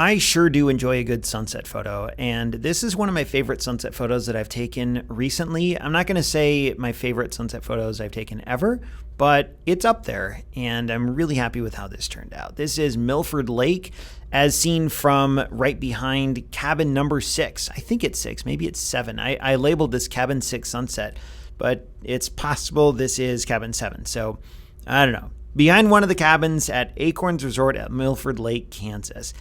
I sure do enjoy a good sunset photo, and this is one of my favorite sunset photos that I've taken recently. I'm not going to say my favorite sunset photos I've taken ever, but it's up there, and I'm really happy with how this turned out. This is Milford Lake, as seen from right behind cabin number 6. I think it's 6, maybe it's 7. I labeled this cabin 6 sunset, but it's possible this is cabin 7, so I don't know. Behind one of the cabins at Acorns Resort at Milford Lake, Kansas.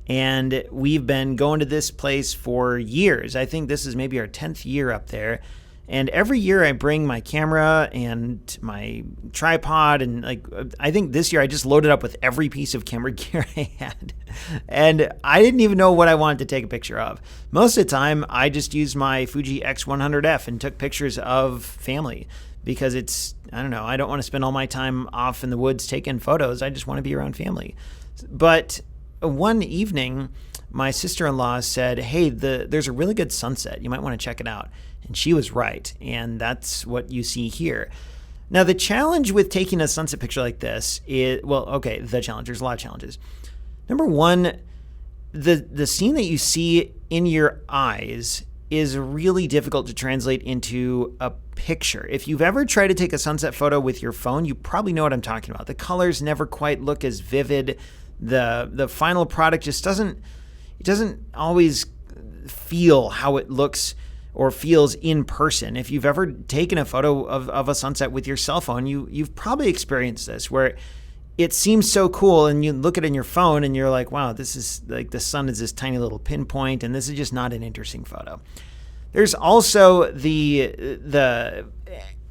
And we've been going to this place for years. I think this is maybe our 10th year up there. And every year I bring my camera and my tripod, and I think this year I just loaded up with every piece of camera gear I had. And I didn't even know what I wanted to take a picture of. Most of the time I just used my Fuji X100F and took pictures of family because I don't know, I don't want to spend all my time off in the woods taking photos. I just want to be around family. But one evening, my sister-in-law said, hey, there's a really good sunset. You might want to check it out. And she was right. And that's what you see here. Now, the challenge with taking a sunset picture like this is, there's a lot of challenges. Number one, the scene that you see in your eyes is really difficult to translate into a picture. If you've ever tried to take a sunset photo with your phone, you probably know what I'm talking about. The colors never quite look as vivid. The final product just doesn't always feel how it looks or feels in person. If you've ever taken a photo of a sunset with your cell phone, you've probably experienced this, where it seems so cool and you look at it in your phone and you're like, wow, this is like the sun is this tiny little pinpoint and this is just not an interesting photo. There's also the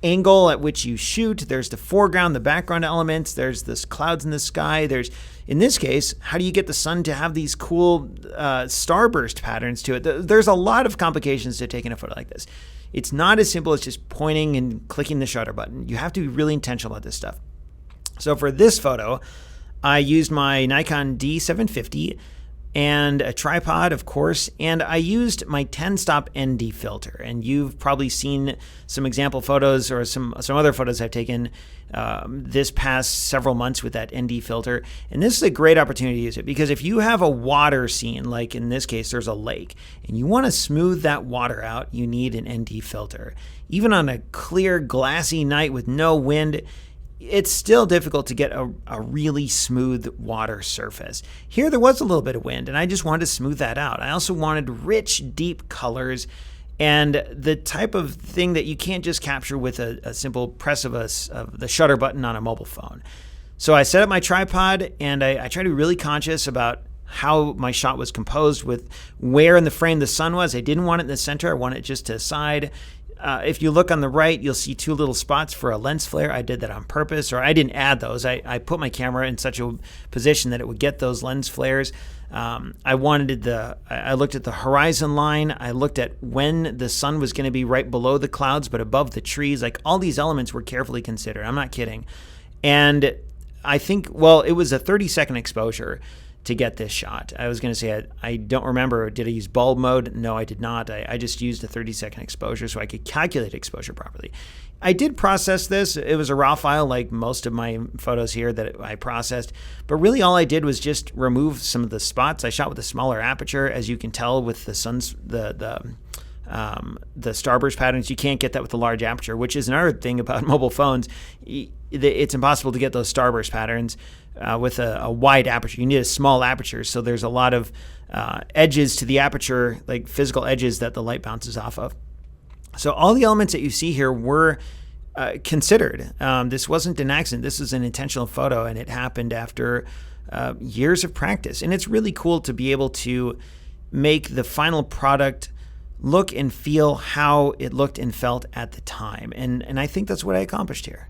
angle at which you shoot. There's the foreground, the background elements. There's this clouds in the sky. In this case, how do you get the sun to have these cool starburst patterns to it? There's a lot of complications to taking a photo like this. It's not as simple as just pointing and clicking the shutter button. You have to be really intentional about this stuff. So for this photo, I used my Nikon D750 and a tripod, of course, and I used my 10-stop ND filter. And you've probably seen some example photos or some other photos I've taken this past several months with that ND filter. And this is a great opportunity to use it, because if you have a water scene, like in this case, there's a lake, and you want to smooth that water out, you need an ND filter. Even on a clear, glassy night with no wind, it's still difficult to get a really smooth water surface. Here there was a little bit of wind, and I just wanted to smooth that out. I also wanted rich, deep colors and the type of thing that you can't just capture with a simple press of the shutter button on a mobile phone. So I set up my tripod, and I tried to be really conscious about how my shot was composed with where in the frame the sun was. I didn't want it in the center. I wanted it just to the side. If you look on the right, you'll see 2 little spots for a lens flare. I did that on purpose, or I didn't add those. I put my camera in such a position that it would get those lens flares. I looked at the horizon line. I looked at when the sun was going to be right below the clouds, but above the trees. Like, all these elements were carefully considered. I'm not kidding. And I think, it was a 30-second exposure to get this shot. I was going to say, I don't remember, did I use bulb mode? No, I did not. I just used a 30-second exposure so I could calculate exposure properly. I did process this. It was a raw file, like most of my photos here that I processed, but really all I did was just remove some of the spots. I shot with a smaller aperture, as you can tell with the starburst patterns. You can't get that with the large aperture, which is another thing about mobile phones. It's impossible to get those starburst patterns with a wide aperture. You need a small aperture, so there's a lot of edges to the aperture, like physical edges that the light bounces off of. So all the elements that you see here were considered. This wasn't an accident. This is an intentional photo, and it happened after years of practice. And it's really cool to be able to make the final product look and feel how it looked and felt at the time. And I think that's what I accomplished here.